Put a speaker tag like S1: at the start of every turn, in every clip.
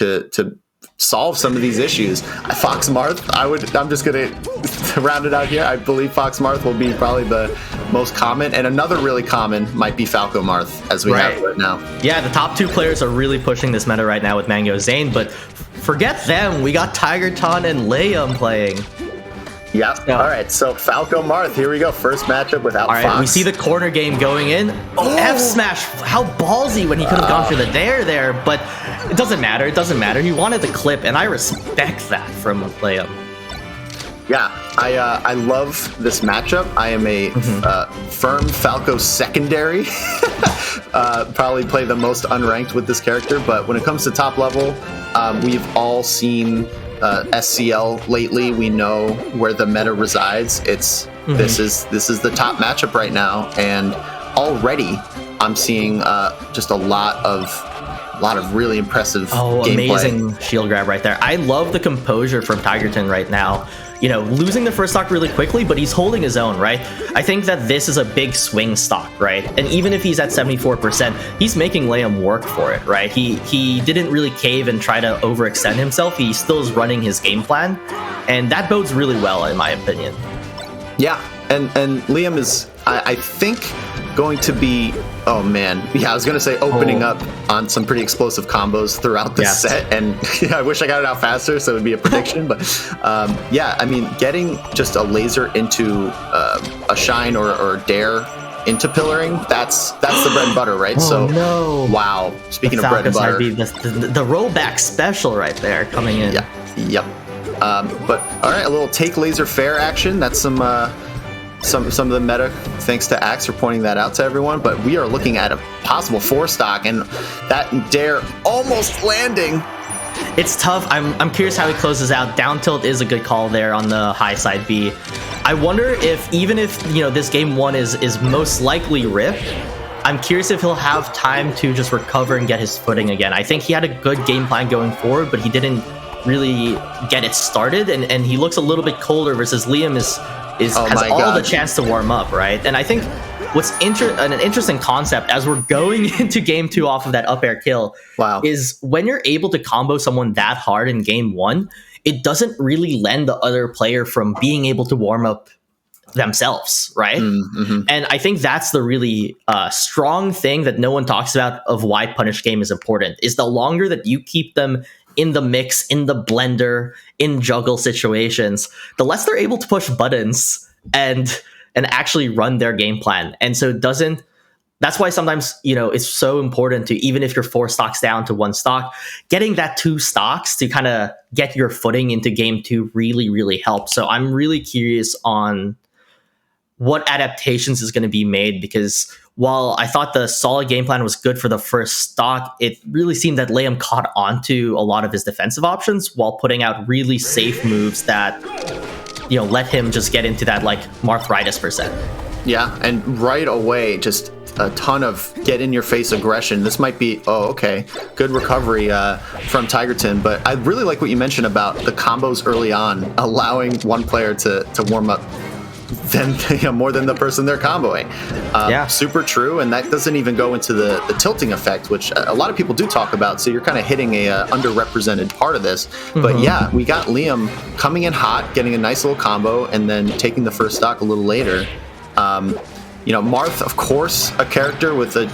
S1: to solve some of these issues. Fox Marth, I'm just gonna round it out here. I believe Fox Marth will be probably the most common, and another really common might be Falco Marth, as we have right now.
S2: Yeah, the top 2 players are really pushing this meta right now with Mango Zane, but forget them. We got Tigerton and Leeum playing.
S1: Yeah. All right. So Falco Marth, here we go. First matchup without Fox.
S2: All right. We see the corner game going in. Oh, F smash! How ballsy when he could have gone for the dare there, but it doesn't matter. It doesn't matter. He wanted the clip, and I respect that from Leeum.
S1: Yeah, I love this matchup. I am a firm Falco secondary. Probably play the most unranked with this character, but when it comes to top level, we've all seen SCL lately. We know where the meta resides. It's this is the top matchup right now, and already I'm seeing just a lot of really impressive gameplay.
S2: Amazing shield grab right there. I love the composure from Tigerton right now. You know, losing the first stock really quickly, but he's holding his own, right? I think that this is a big swing stock, right? And even if he's at 74%, he's making Leeum work for it, right? He didn't really cave and try to overextend himself. He still is running his game plan, and that bodes really well, in my opinion.
S1: Yeah, and Leeum is, I think, going to be, oh man, yeah, I was going to say opening up on some pretty explosive combos throughout the set, and yeah, I wish I got it out faster so it would be a prediction, but yeah, I mean, getting just a laser into a shine or a dare into pillaring, that's the bread and butter, right? Wow, speaking of bread and butter,
S2: the rollback special right there coming in.
S1: Yeah, yep. But all right, a little take laser fair action. That's some of the meta. Thanks to Axe for pointing that out to everyone. But we are looking at a possible 4 stock, and that dare almost landing.
S2: It's tough. I'm curious how he closes out. Down tilt is a good call there on the high side B. I wonder if, even if, you know, this game 1 is most likely Rip, I'm curious if he'll have time to just recover and get his footing again. I think he had a good game plan going forward, but he didn't really get it started, and he looks a little bit colder versus Leeum has all the chance to warm up, right? And I think what's an interesting concept as we're going into game 2 off of that up air kill is when you're able to combo someone that hard in game 1, it doesn't really lend the other player from being able to warm up themselves, right? And I think that's the really strong thing that no one talks about of why Punish Game is important, is the longer that you keep them in the mix, in the blender, in juggle situations, the less they're able to push buttons and actually run their game plan. And so that's why sometimes, you know, it's so important to, even if you're 4 stocks down to 1 stock, getting that 2 stocks to kind of get your footing into game 2 really, really helps. So I'm really curious on what adaptations is going to be made, because while I thought the solid game plan was good for the first stock, it really seemed that Leeum caught onto a lot of his defensive options while putting out really safe moves that, you know, let him just get into that like Marthritis %.
S1: Yeah, and right away, just a ton of get in your face aggression. This might be, good recovery from Tigerton, but I really like what you mentioned about the combos early on, allowing one player to warm up more than the person they're comboing. Super true, and that doesn't even go into the tilting effect, which a lot of people do talk about, so you're kind of hitting a underrepresented part of this. But yeah, we got Leeum coming in hot, getting a nice little combo, and then taking the first stock a little later. You know, Marth, of course, a character with a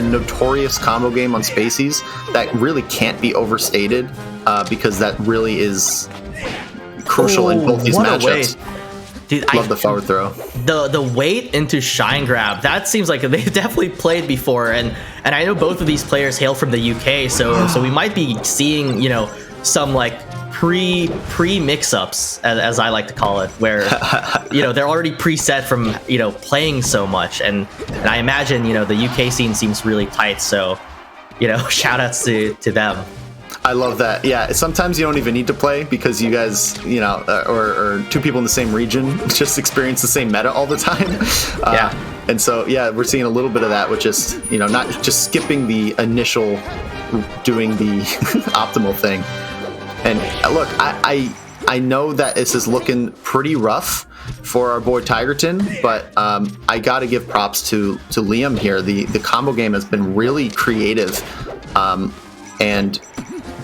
S1: notorious combo game on Spacies that really can't be overstated, because that really is crucial in both these matchups.
S2: Dude,
S1: love the forward throw.
S2: The weight into Shine Grab, that seems like they've definitely played before, and I know both of these players hail from the UK, so we might be seeing, you know, some like pre mix-ups, as I like to call it, where you know, they're already preset from, you know, playing so much, and I imagine, you know, the UK scene seems really tight, so, you know, shout outs to them.
S1: I love that. Yeah, sometimes you don't even need to play because you guys, you know, or 2 people in the same region just experience the same meta all the time. And so, yeah, we're seeing a little bit of that, which is, you know, not just skipping the initial doing the optimal thing. And look, I know that this is looking pretty rough for our boy Tigerton, but I got to give props to Leeum here. The combo game has been really creative, and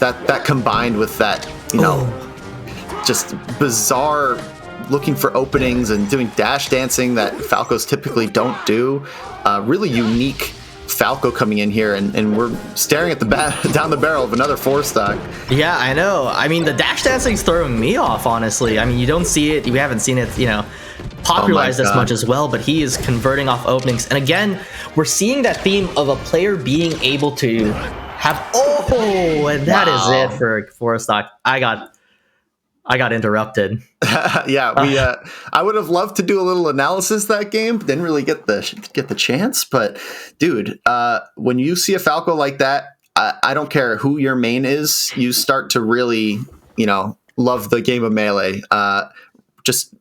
S1: that combined with that, just bizarre looking for openings and doing dash dancing that Falcos typically don't do. Really unique Falco coming in here, and we're staring at down the barrel of another 4-stock.
S2: Yeah, I know. I mean, the dash dancing's throwing me off, honestly. I mean, you don't see it. We haven't seen it, popularized as much as well, but he is converting off openings. And again, we're seeing that theme of a player being able to have, and that is it for 4-stock. I got interrupted.
S1: Yeah, I would have loved to do a little analysis that game, but didn't really get the chance. But dude, when you see a Falco like that, I don't care who your main is, you start to really, love the game of Melee. Just